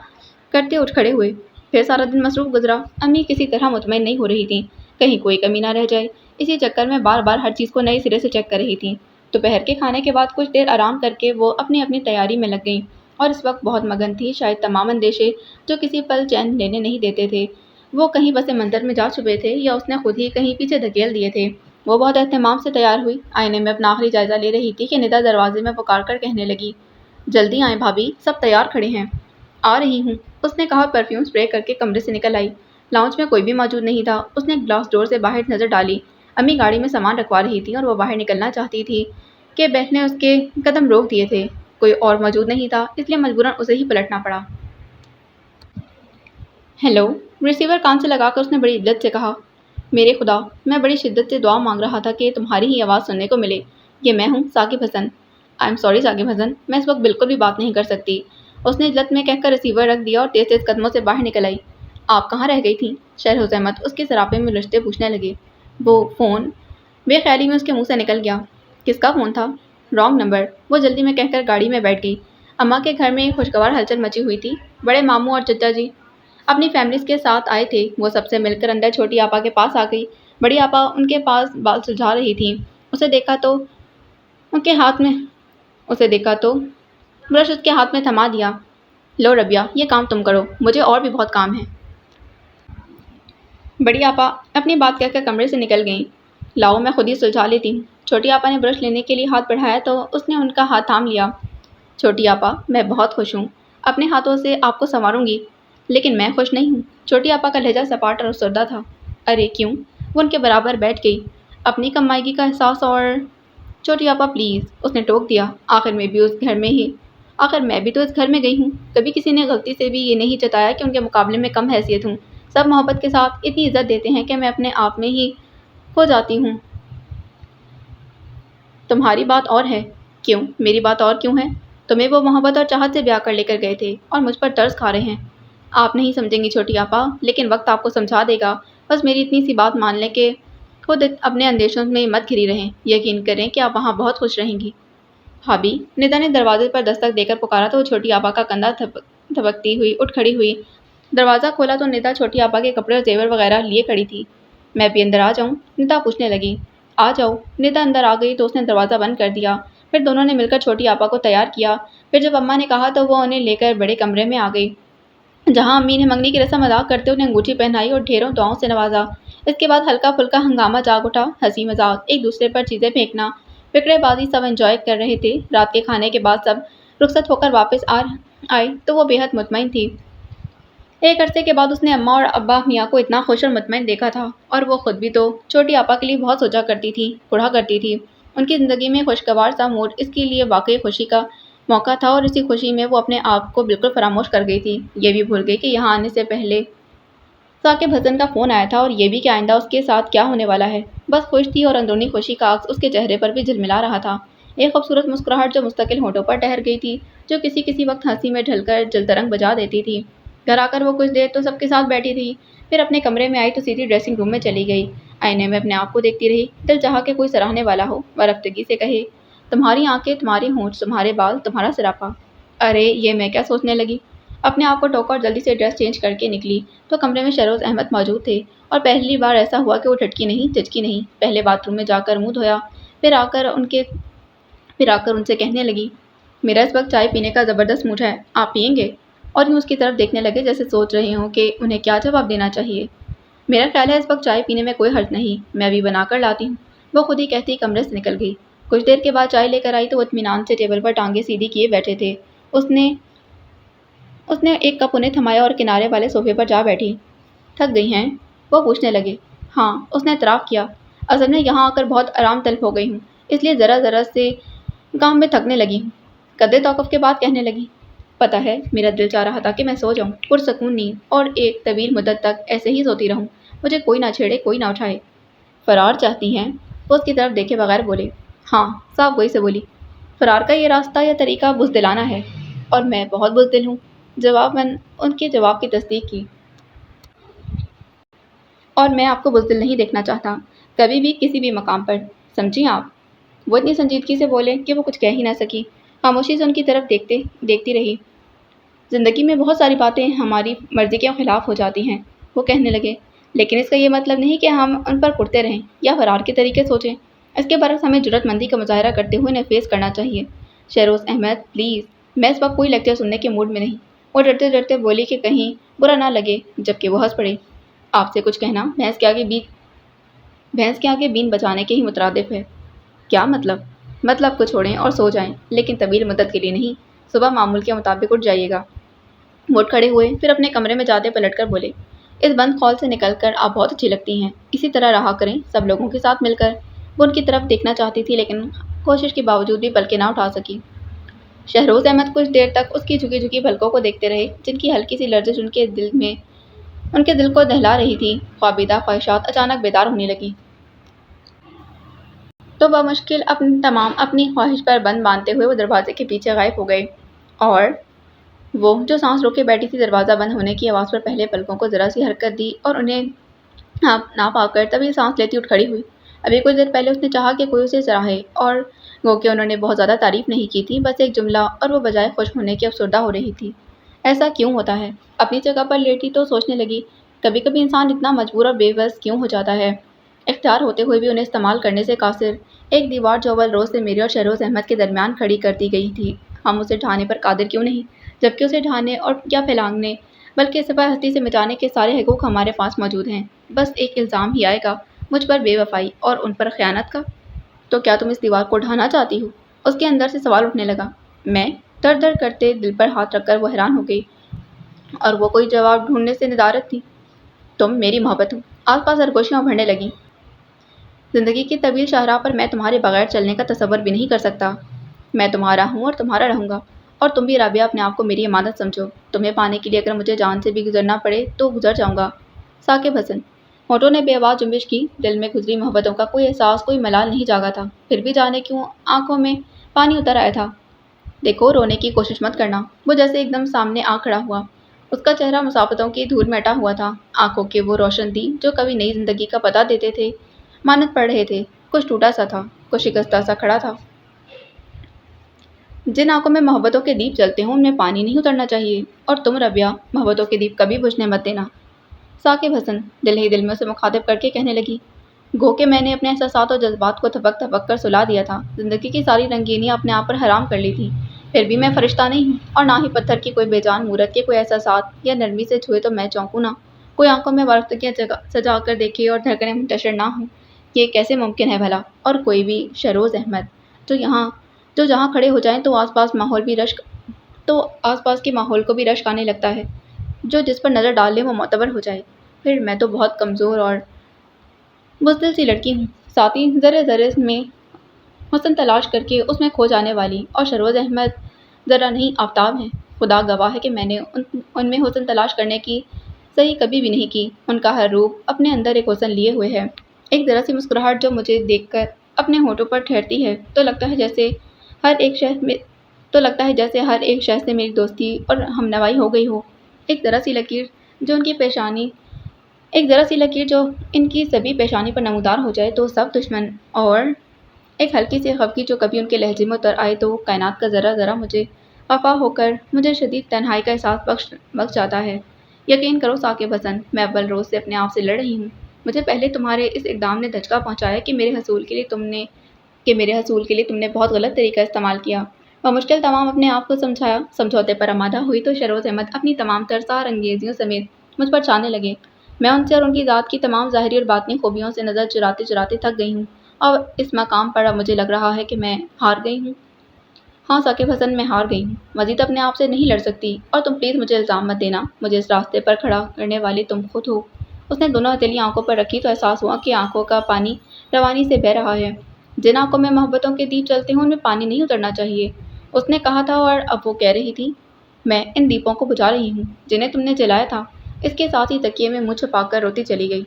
کرتے اٹھ کھڑے ہوئے۔ پھر سارا دن مصروف گزرا۔ امی کسی طرح مطمئن نہیں ہو رہی تھیں، کہیں کوئی کمی نہ رہ جائے، اسی چکر میں بار بار ہر چیز کو نئے سرے سے چیک کر رہی تھیں۔ دوپہر کے کھانے کے بعد کچھ دیر آرام کر کے وہ اپنی اپنی تیاری میں لگ گئیں، اور اس وقت بہت مگن تھی، شاید تمام اندیشے جو کسی پل چین لینے نہیں دیتے تھے وہ کہیں پس منظر میں جا چھپے تھے یا اس نے خود ہی کہیں پیچھے دھکیل دیے تھے۔ وہ بہت اہتمام سے تیار ہوئی، آئینے میں اپنا آخری جائزہ لے رہی تھی کہ ندا دروازے میں پکار کر کہنے لگی۔ جلدی آئیں بھابھی، سب تیار کھڑے ہیں۔ آ رہی ہوں، اس نے کہا اور پرفیوم اسپرے کر کے کمرے سے نکل آئی۔ لاؤنج میں کوئی بھی موجود نہیں تھا۔ اس نے گلاس ڈور سے باہر نظر ڈالی، امی گاڑی میں سامان رکھوا رہی تھیں اور وہ باہر نکلنا چاہتی تھی کہ بہن نے اس کے قدم روک دیے تھے۔ کوئی اور موجود نہیں تھا، اس لیے مجبوراً اسے ہی پلٹنا پڑا۔ ہیلو، ریسیور کان سے لگا کر اس نے بڑی عدت سے کہا۔ میرے خدا، میں بڑی شدت سے دعا مانگ رہا تھا کہ تمہاری ہی آواز سننے کو ملے۔ یہ میں ہوں، ثاقب حسن۔ آئی ایم سوری ثاقب حسن، میں اس وقت بالکل بھی بات نہیں کر سکتی۔ اس نے عجلت میں کہہ کر ریسیور رکھ دیا اور تیز تیز قدموں سے باہر نکل آئی۔ آپ کہاں رہ گئی تھیں؟ شہرزاد احمد اس کے سراپے میں الجھتے پوچھنے لگے۔ وہ فون بے خیالی میں اس کے منہ سے نکل گیا۔ کس کا فون تھا؟ رانگ نمبر، وہ جلدی میں کہہ کر گاڑی میں بیٹھ گئی۔ اماں کے گھر میں خوشگوار ہلچل مچی ہوئی تھی۔ بڑے ماموں اور چچا جی اپنی فیملیز کے ساتھ آئے تھے۔ وہ سب سے مل کر اندر چھوٹی آپا کے پاس آ گئی۔ بڑی آپا ان کے پاس بال سلجھا رہی تھیں۔ اسے دیکھا تو برش اس کے ہاتھ میں تھما دیا۔ لو ربیہ، یہ کام تم کرو، مجھے اور بھی بہت کام ہے۔ بڑی آپا اپنی بات کہہ کر کمرے سے نکل گئیں۔ لاؤ، میں خود ہی سلجھا لیتی ہوں۔ چھوٹی آپا نے برش لینے کے لیے ہاتھ بڑھایا تو اس نے ان کا ہاتھ تھام لیا۔ چھوٹی آپا، میں بہت خوش ہوں، اپنے ہاتھوں سے آپ کو سنواروں گی، لیکن میں خوش نہیں ہوں۔ چھوٹی آپا کا لہجہ سپاٹ اور افسردہ تھا۔ ارے کیوں؟ وہ ان کے برابر بیٹھ گئی۔ اپنی کمائیگی کا احساس اور… چھوٹی آپا پلیز، اس نے ٹوک دیا۔ آخر میں بھی تو اس گھر میں گئی ہوں۔ کبھی کسی نے غلطی سے بھی یہ نہیں جتایا کہ ان کے مقابلے میں کم حیثیت ہوں۔ سب محبت کے ساتھ اتنی عزت دیتے ہیں کہ میں اپنے آپ میں ہی کھو جاتی ہوں۔ تمہاری بات اور ہے۔ کیوں؟ میری بات اور کیوں ہے؟ تمہیں وہ محبت اور چاہت سے بیاہ کر لے کر گئے تھے اور مجھ پر ترس کھا رہے ہیں۔ آپ نہیں سمجھیں گی چھوٹی آپا، لیکن وقت آپ کو سمجھا دے گا۔ بس میری اتنی سی بات مان لیں کہ خود اپنے اندیشوں میں مت گھری رہیں۔ یقین کریں کہ آپ وہاں بہت خوش رہیں گی۔ بھابھی، ندا نے دروازے پر دستک دے کر پکارا تو وہ چھوٹی آپا کا کندھا تھپکتی ہوئی اٹھ کھڑی ہوئی۔ دروازہ کھولا تو ندا چھوٹی آپا کے کپڑے اور زیور وغیرہ لیے کھڑی تھی۔ میں بھی اندر آ جاؤں؟ ندا پوچھنے لگی۔ آ جاؤ۔ ندا اندر آ گئی تو اس نے دروازہ بند کر دیا۔ پھر دونوں نے مل کر چھوٹی آپا کو تیار کیا۔ پھر جب اماں نے کہا تو وہ انہیں لے کر بڑے کمرے میں آ گئی، جہاں امی نے منگنی کی رسم ادا کرتے انہیں انگوٹھی پہنائی اور ڈھیروں دعاؤں سے نوازا۔ اس کے بعد ہلکا پھلکا ہنگامہ جاگ اٹھا، ہنسی مذاق، ایک دوسرے پر چیزیں پھینکنا، فکرے بازی، سب انجوائے کر رہے تھے۔ رات کے کھانے کے بعد سب رخصت ہو کر واپس آئے تو وہ بے حد مطمئن تھی۔ ایک عرصے کے بعد اس نے اماں اور ابا میاں کو اتنا خوش اور مطمئن دیکھا تھا، اور وہ خود بھی تو چھوٹی آپا کے لیے بہت سوچا کرتی تھی، پڑھا کرتی تھی۔ ان کی زندگی میں خوشگوار سا موڑ اس کے لیے واقعی خوشی کا موقع تھا، اور اسی خوشی میں وہ اپنے آپ کو بالکل فراموش کر گئی تھی۔ یہ بھی بھول گئی کہ یہاں آنے سے پہلے ثاقب حسن کا فون آیا تھا اور یہ بھی کہ آئندہ اس کے ساتھ کیا ہونے والا ہے۔ بس خوش تھی اور اندرونی خوشی کا عکس اس کے چہرے پر بھی جھلملا رہا تھا۔ ایک خوبصورت مسکراہٹ جو مستقل ہونٹوں پر ٹھہر گئی تھی، جو کسی وقت ہنسی میں ڈھل کر جلترنگ بجا دیتی تھی۔ گھر آ کر وہ کچھ دیر تو سب کے ساتھ بیٹھی تھی، پھر اپنے کمرے میں آئی تو سیدھی ڈریسنگ روم میں چلی گئی۔ آئینے میں اپنے آپ کو دیکھتی رہی، دل چاہا کہ کوئی سراہنے والا ہو، ورفتگی سے کہے، تمہاری آنکھیں، تمہارے ہونٹ، تمہارے بال، تمہارا سراپا۔ ارے یہ میں کیا سوچنے لگی؟ اپنے آپ کو ٹوکا اور جلدی سے ڈریس چینج کر کے نکلی تو کمرے میں شہروز احمد موجود تھے، اور پہلی بار ایسا ہوا کہ وہ ٹھٹکی نہیں، چچکی نہیں۔ پہلے باتھ روم میں جا کر منہ دھویا، پھر آ کر ان سے کہنے لگی، میرا اس وقت چائے پینے کا زبردست موڈ ہے، آپ پئیں گے؟ اور یوں اس کی طرف دیکھنے لگے جیسے سوچ رہے ہوں کہ انہیں کیا جواب دینا چاہیے۔ میرا خیال ہے اس وقت چائے پینے میں کوئی حرج نہیں، میں ابھی بنا کر لاتی ہوں۔ وہ خود ہی کہتی کمرے سے نکل گئی۔ کچھ دیر کے بعد چائے لے کر آئی تو وہ اطمینان سے ٹیبل پر ٹانگیں سیدھی کیے بیٹھے تھے۔ اس نے ایک کپ انہیں تھمایا اور کنارے والے صوفے پر جا بیٹھی۔ تھک گئی ہیں؟ وہ پوچھنے لگے۔ ہاں، اس نے اعتراف کیا، اصل میں یہاں آ کر بہت آرام طلب ہو گئی ہوں، اس لیے ذرا سے کام میں تھکنے لگی ہوں۔ قدرے توقف کے بعد کہنے لگی، پتہ ہے میرا دل چاہ رہا تھا کہ میں سو جاؤں، پرسکون نیند، اور ایک طویل مدت تک ایسے ہی سوتی رہوں، مجھے کوئی نہ چھیڑے، کوئی نہ اٹھائے۔ فرار چاہتی ہیں؟ وہ اس کی طرف دیکھے بغیر بولے۔ ہاں، صاف گوئی سے بولی۔ فرار کا یہ راستہ یا طریقہ بزدلانہ ہے، اور میں بہت بزدل ہوں۔ جواباً ان کے جواب کی تصدیق کی۔ اور میں آپ کو بزدل نہیں دیکھنا چاہتا، کبھی بھی کسی بھی مقام پر، سمجھیں آپ؟ وہ اتنی سنجیدگی سے بولے کہ وہ کچھ کہہ ہی نہ سکی، خاموشی سے ان کی طرف دیکھتی رہی۔ زندگی میں بہت ساری باتیں ہماری مرضی کے خلاف ہو جاتی ہیں، وہ کہنے لگے، لیکن اس کا یہ مطلب نہیں کہ ہم ان پر کڑتے رہیں یا فرار کے طریقے سوچیں۔ اس کے برعکس ہمیں جرأت مندی کا مظاہرہ کرتے ہوئے انہیں فیس کرنا چاہیے۔ شہروز احمد پلیز، میں اس وقت کوئی لیکچر سننے کے موڈ میں نہیں۔ وہ ڈرتے ڈرتے بولی کہ کہیں برا نہ لگے، جبکہ وہ ہنس پڑے۔ آپ سے کچھ کہنا بھینس کے آگے بین بجانے کے ہی مترادف ہے۔ کیا مطلب؟ مطلب کو چھوڑیں اور سو جائیں، لیکن طویل مدت کے لیے نہیں۔ صبح معمول کے مطابق اٹھ جائیے گا۔ وہ اٹھ کھڑے ہوئے، پھر اپنے کمرے میں جاتے پلٹ کر بولے، اس بند خول سے نکل کر آپ بہت اچھی لگتی ہیں، اسی طرح رہا کریں سب لوگوں کے ساتھ مل کر۔ وہ ان کی طرف دیکھنا چاہتی تھی لیکن کوشش کے باوجود بھی پلکیں نہ اٹھا سکی۔ شہروز احمد کچھ دیر تک اس کی جھکی جھکی پلکوں کو دیکھتے رہے، جن کی ہلکی سی لرزش ان کے دل کو دہلا رہی تھی۔ خوابیدہ خواہشات اچانک بیدار ہونے لگیں تو بمشکل اپنی خواہش پر بند باندھتے ہوئے وہ دروازے کے پیچھے غائب ہو گئے، اور وہ جو سانس روکے بیٹھی تھی دروازہ بند ہونے کی آواز پر پہلے پلکوں کو ذرا سی حرکت دی اور انہیں نہ پا کر تبھی سانس لیتی اٹھ کھڑی ہوئی۔ ابھی کچھ دیر پہلے اس نے چاہا کہ کوئی اسے سراہے، اور گو کہ انہوں نے بہت زیادہ تعریف نہیں کی تھی، بس ایک جملہ، اور وہ بجائے خوش ہونے کے افسردہ ہو رہی تھی۔ ایسا کیوں ہوتا ہے؟ اپنی جگہ پر لیٹی تو سوچنے لگی، کبھی کبھی انسان اتنا مجبور اور بے بس کیوں ہو جاتا ہے، اختیار ہوتے ہوئے بھی انہیں استعمال کرنے سے قاصر۔ ایک دیوار جو اول روز سے میرے اور شہروز احمد کے درمیان کھڑی کر دی گئی تھی، ہم اسے ڈھانے پر قادر کیوں نہیں، جبکہ اسے ڈھانے اور یا پھیلانے بلکہ صفحہ ہستی سے مٹانے کے سارے حقوق ہمارے پاس موجود ہیں۔ بس ایک الزام ہی آئے گا مجھ پر بے وفائی اور ان پر خیانت کا، تو کیا تم اس دیوار کو ڈھانا چاہتی ہو؟ اس کے اندر سے سوال اٹھنے لگا۔ میں در کرتے دل پر ہاتھ رکھ کر وہ حیران ہو گئی، اور وہ کوئی جواب ڈھونڈنے سے ندارت تھی۔ تم میری محبت ہو۔ آس پاس سرگوشیاں ابھرنے لگیں۔ زندگی کی طویل شاہراہ پر میں تمہارے بغیر چلنے کا تصور بھی نہیں کر سکتا۔ میں تمہارا ہوں اور تمہارا رہوں گا، اور تم بھی رابعہ اپنے آپ کو میری امانت سمجھو۔ تمہیں پانے کے لیے اگر مجھے جان سے بھی گزرنا پڑے تو گزر جاؤں گا۔ ثاقب حسن۔ ہونٹوں نے بے آواز جنبش کی، دل میں گزری محبتوں کا کوئی احساس، کوئی ملال نہیں جاگا تھا، پھر بھی جانے کیوں آنکھوں میں پانی اتر آیا تھا۔ دیکھو، رونے کی کوشش مت کرنا۔ وہ جیسے ایک دم سامنے آ کھڑا ہوا۔ اس کا چہرہ مسافتوں کی دھول میں اٹا ہوا تھا، آنکھوں کے وہ روشن دیں جو کبھی نئی زندگی کا پتہ دیتے تھے، مانت پڑھ رہے تھے۔ کچھ ٹوٹا سا تھا، کچھ شکستہ سا کھڑا تھا۔ جن آنکھوں میں محبتوں کے دیپ جلتے ہوں ان میں پانی نہیں اترنا چاہیے، اور تم رابعہ محبتوں کے دیپ کبھی بجھنے مت دینا۔ ثاقب حسن دل ہی دل میں اسے مخاطب کر کے کہنے لگی، گو کہ میں نے اپنے احساسات اور جذبات کو تھپک کر سلا دیا تھا، زندگی کی ساری رنگینیاں اپنے آپ پر حرام کر لی تھی، پھر بھی میں فرشتہ نہیں ہوں، اور نہ ہی پتھر کی کوئی بے جان مورت کے کوئی احساسات یا نرمی سے چھوئے تو میں چونکوں نہ، کوئی آنکھوں میں وارفتگیاں سجا کر دیکھے اور دھڑکنیں منتشر نہ ہوں، یہ کیسے ممکن ہے بھلا؟ اور کوئی بھی شہروز احمد جو جہاں کھڑے ہو جائیں تو آس پاس کے ماحول کو بھی رشک آنے لگتا ہے، جو جس پر نظر ڈال لے وہ معتبر ہو جائے۔ پھر میں تو بہت کمزور اور بزدل سی لڑکی ہوں، ساتھی ذرے ذرے میں حسن تلاش کر کے اس میں کھو جانے والی، اور شہروز احمد ذرا نہیں آفتاب ہیں۔ خدا گواہ ہے کہ میں نے ان میں حسن تلاش کرنے کی صحیح کبھی بھی نہیں کی۔ ان کا ہر روپ اپنے اندر ایک وزن لیے ہوئے ہے، ایک ذرا سی مسکراہٹ جو مجھے دیکھ کر اپنے ہونٹوں پر ٹھہرتی ہے تو لگتا ہے جیسے ہر ایک شہر سے میری دوستی اور ہمنوائی ہو گئی ہو۔ ایک ذرا سی لکیر جو ان کی سبھی پیشانی پر نمودار ہو جائے تو سب دشمن، اور ایک ہلکی سی خفگی جو کبھی ان کے لہجے میں اتر آئے تو کائنات کا ذرا ذرا مجھے وفا ہو کر مجھے شدید تنہائی کا احساس بخش جاتا ہے۔ یقین کرو ثاقب حسن، میں اول روز سے اپنے آپ سے لڑ رہی ہوں۔ مجھے پہلے تمہارے اس اقدام نے دھچکا پہنچایا کہ میرے حصول کے لیے تم نے بہت غلط طریقہ استعمال کیا۔ بمشکل تمام اپنے آپ کو سمجھوتے پر آمادہ ہوئی تو شہروز احمد اپنی تمام ترسار انگیزیوں سمیت مجھ پر چھانے لگے۔ میں ان سے اور ان کی ذات کی تمام ظاہری اور باطنی خوبیوں سے نظر چراتے چراتے تھک گئی ہوں، اور اس مقام پر اب مجھے لگ رہا ہے کہ میں ہار گئی ہوں۔ ہاں ثاقب حسن، میں ہار گئی ہوں، مزید اپنے آپ سے نہیں لڑ سکتی، اور تم پلیز مجھے الزام مت دینا، مجھے اس راستے پر کھڑا کرنے والی تم خود ہو۔ اس نے دونوں ہتھیلیاں آنکھوں پر رکھی تو احساس ہوا کہ آنکھوں کا پانی روانی سے بہہ رہا ہے۔ جن آنکھوں میں محبتوں کے دیپ چلتے ہیں ان میں پانی نہیں اترنا چاہیے، اس نے کہا تھا، اور اب وہ کہہ رہی تھی، میں ان دیپوں کو بجھا رہی ہوں جنہیں تم نے جلایا تھا۔ اس کے ساتھ ہی تکیے میں منہ چھپا کر روتی چلی گئی۔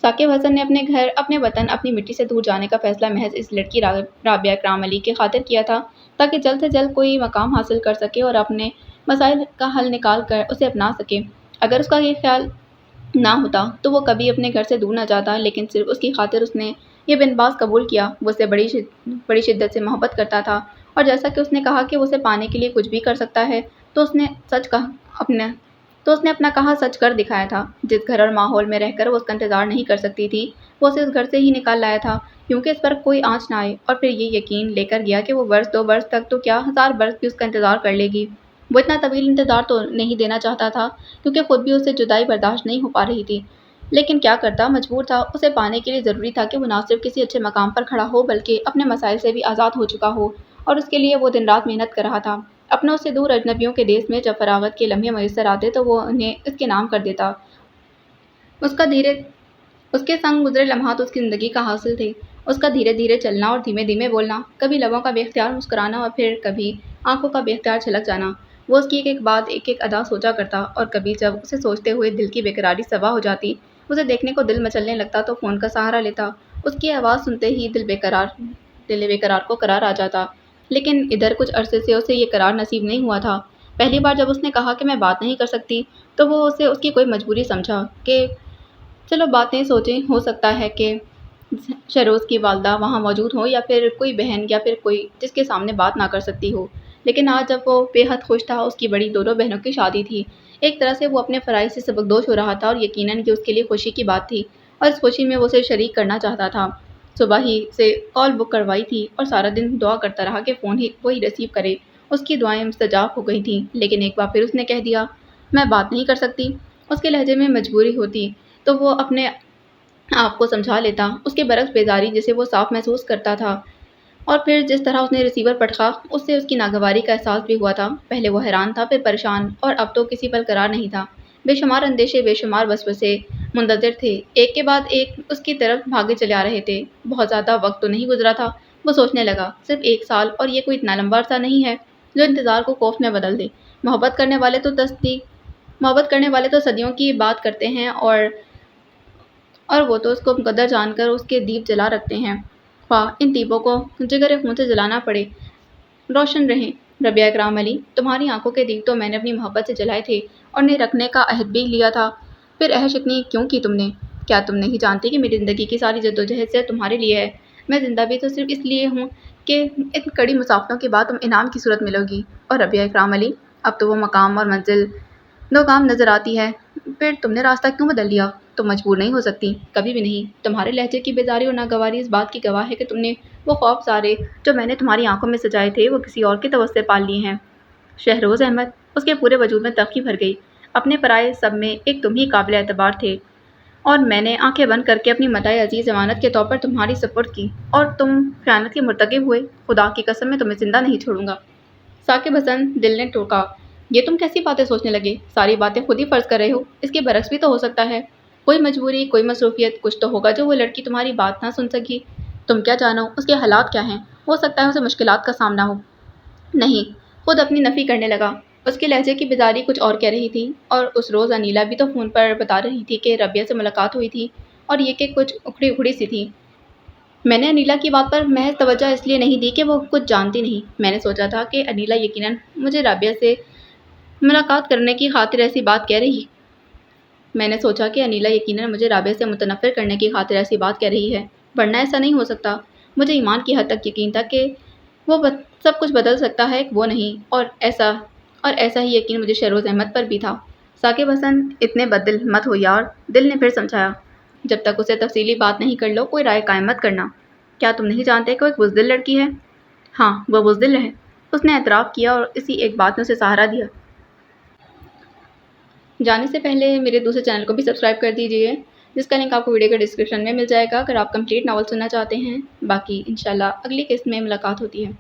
ثاقب حسن نے اپنے گھر، اپنے وطن، اپنی مٹی سے دور جانے کا فیصلہ محض اس لڑکی رابعہ اکرام علی کی خاطر کیا تھا تاکہ جلد سے جلد کوئی مقام حاصل کر سکے اور اپنے مسائل کا حل نکال کر اسے اپنا سکے۔ اگر اس کا یہ خیال نہ ہوتا تو وہ کبھی اپنے گھر سے دور نہ جاتا، لیکن صرف اس کی خاطر اس نے یہ بن باز قبول کیا۔ وہ اسے بڑی شدت سے محبت کرتا تھا، اور جیسا کہ اس نے کہا کہ وہ اسے پانے کے لیے کچھ بھی کر سکتا ہے، تو اس نے اپنا کہا سچ کر دکھایا تھا۔ جس گھر اور ماحول میں رہ کر وہ اس کا انتظار نہیں کر سکتی تھی، وہ اسے اس گھر سے ہی نکال لایا تھا کیونکہ اس پر کوئی آنچ نہ آئے، اور پھر یہ یقین لے کر گیا کہ وہ برس 2 برس تک تو کیا 1000 برس بھی اس کا انتظار کر لے گی۔ وہ اتنا طویل انتظار تو نہیں دینا چاہتا تھا کیونکہ خود بھی اسے جدائی برداشت نہیں ہو پا رہی تھی، لیکن کیا کرتا، مجبور تھا۔ اسے پانے کے لیے ضروری تھا کہ وہ نہ صرف کسی اچھے مقام پر کھڑا ہو بلکہ اپنے مسائل سے بھی آزاد ہو چکا ہو، اور اس کے لیے وہ دن رات محنت کر رہا تھا۔ اپنوں سے دور اجنبیوں کے دیس میں جب فراغت کے لمحے میسر آتے تو وہ انہیں اس کے نام کر دیتا۔ اس کے سنگ گزرے لمحات اس کی زندگی کا حاصل تھے، اس کا دھیرے دھیرے چلنا اور دھیمے دھیمے بولنا، کبھی لبوں کا بے اختیار مسکرانا اور پھر کبھی آنکھوں کا بے اختیار چھلک جانا۔ وہ اس کی ایک ایک بات، ایک ایک ادا سوچا کرتا، اور کبھی جب اسے سوچتے ہوئے دل کی بےقراری صبا ہو جاتی، اسے دیکھنے کو دل مچلنے لگتا تو فون کا سہارا لیتا۔ اس کی آواز سنتے ہی دل بے قرار کو قرار آ جاتا، لیکن ادھر کچھ عرصے سے اسے یہ قرار نصیب نہیں ہوا تھا۔ پہلی بار جب اس نے کہا کہ میں بات نہیں کر سکتی تو وہ اسے اس کی کوئی مجبوری سمجھا کہ چلو باتیں سوچیں، ہو سکتا ہے کہ شہروز کی والدہ وہاں موجود ہو، یا پھر کوئی بہن، یا پھر کوئی جس کے سامنے بات نہ کر سکتی ہو۔ لیکن آج جب وہ بے حد خوش تھا، اس کی بڑی 2 بہنوں کی شادی تھی، ایک طرح سے وہ اپنے فرائض سے سبکدوش ہو رہا تھا، اور یقیناً یہ اس کے لیے خوشی کی بات تھی، اور اس خوشی میں وہ اسے شریک کرنا چاہتا تھا۔ صبح ہی سے کال بک کروائی تھی اور سارا دن دعا کرتا رہا کہ فون ہی وہی ریسیو کرے۔ اس کی دعائیں مستجاب ہو گئی تھیں، لیکن ایک بار پھر اس نے کہہ دیا، میں بات نہیں کر سکتی۔ اس کے لہجے میں مجبوری ہوتی تو وہ اپنے آپ کو سمجھا لیتا، اس کے برعکس بیزاری جسے وہ صاف محسوس کرتا تھا، اور پھر جس طرح اس نے ریسیور پٹکا، اس سے اس کی ناگواری کا احساس بھی ہوا تھا۔ پہلے وہ حیران تھا، پھر پریشان، اور اب تو کسی پر قرار نہیں تھا۔ بے شمار اندیشے، بے شمار وسوسے مندرجہ تھے، ایک کے بعد ایک اس کی طرف بھاگے چلے آ رہے تھے۔ بہت زیادہ وقت تو نہیں گزرا تھا، وہ سوچنے لگا، صرف 1 سال، اور یہ کوئی اتنا لمبا عرصہ نہیں ہے جو انتظار کو خوف میں بدل دے۔ محبت کرنے والے تو صدیوں کی بات کرتے ہیں، اور وہ تو اس کو مقدر جان کر اس کے دیپ جلا رکھتے ہیں، خواہ ان دیپوں کو جگر خون سے جلانا پڑے۔ روشن رہیں رابعہ اکرام علی، تمہاری آنکھوں کے دیپ تو میں نے اپنی محبت سے جلائے تھے، اور نے رکھنے کا عہد بھی لیا تھا۔ پھر شکنی کیوں کی تم نے؟ کیا تم نہیں جانتی کہ میری زندگی کی ساری جدوجہد صرف تمہارے لیے ہے؟ میں زندہ بھی تو صرف اس لیے ہوں کہ ان کڑی مسافتوں کے بعد تم انعام کی صورت ملو گی۔ اور رابعہ اکرام علی، اب تو وہ مقام اور منزل دو گام نظر آتی ہے، پھر تم نے راستہ کیوں بدل لیا؟ تم مجبور نہیں ہو سکتی، کبھی بھی نہیں۔ تمہارے لہجے کی بیزاری اور ناگواری اس بات کی گواہ ہے کہ تم نے وہ خواب سارے جو میں نے تمہاری آنکھوں میں سجائے تھے، وہ کسی اور کے توسط سے پال لیے ہیں۔ شہروز احمد، اس کے پورے وجود میں تلخی بھر گئی۔ اپنے پرائے سب میں ایک تم ہی قابل اعتبار تھے، اور میں نے آنکھیں بند کر کے اپنی متاع عزیز ضمانت کے طور پر تمہاری سپرد کی، اور تم خیانت کے مرتکب ہوئے۔ خدا کی قسم، میں تمہیں زندہ نہیں چھوڑوں گا۔ ثاقب حسن دل نے ٹوکا، یہ تم کیسی باتیں سوچنے لگے؟ ساری باتیں خود ہی فرض کر رہے ہو، اس کے برعکس بھی تو ہو سکتا ہے۔ کوئی مجبوری، کوئی مصروفیت، کچھ تو ہوگا جو وہ لڑکی تمہاری بات نہ سن سکی۔ تم کیا جانو اس کے حالات کیا ہیں؟ ہو سکتا ہے اسے مشکلات کا سامنا ہو۔ نہیں، خود اپنی نفی کرنے لگا۔ اس کے لہجے کی بیزاری کچھ اور کہہ رہی تھی، اور اس روز انیلا بھی تو فون پر بتا رہی تھی کہ ربیہ سے ملاقات ہوئی تھی اور یہ کہ کچھ اکھڑی اکھڑی سی تھی۔ میں نے انیلا کی بات پر محض توجہ اس لیے نہیں دی کہ وہ کچھ جانتی نہیں۔ میں نے سوچا تھا کہ انیلا یقیناً مجھے رابعہ سے ملاقات کرنے کی خاطر ایسی بات کہہ رہی میں نے سوچا کہ انیلا یقیناً مجھے رابعہ سے متنفر کرنے کی خاطر ایسی بات کہہ رہی ہے، ورنہ ایسا نہیں ہو سکتا۔ مجھے ایمان کی حد تک یقین تھا کہ وہ سب کچھ بدل سکتا ہے، وہ نہیں، اور ایسا ہی یقین مجھے شہروز احمد پر بھی تھا۔ ثاقب حسن، اتنے بدل مت ہو یار، دل نے پھر سمجھایا۔ جب تک اسے تفصیلی بات نہیں کر لو کوئی رائے قائم مت کرنا۔ کیا تم نہیں جانتے کہ وہ ایک بزدل لڑکی ہے؟ ہاں، وہ بزدل ہے، اس نے اعتراف کیا اور اسی ایک بات نے اسے سہارا دیا۔ جانے سے پہلے میرے دوسرے چینل کو بھی سبسکرائب کر دیجیے، جس کا لنک آپ کو ویڈیو کے ڈسکرپشن میں مل جائے گا اگر آپ کمپلیٹ ناول سننا چاہتے ہیں۔ باقی انشاءاللہ اگلی قسط میں ملاقات ہوتی ہے۔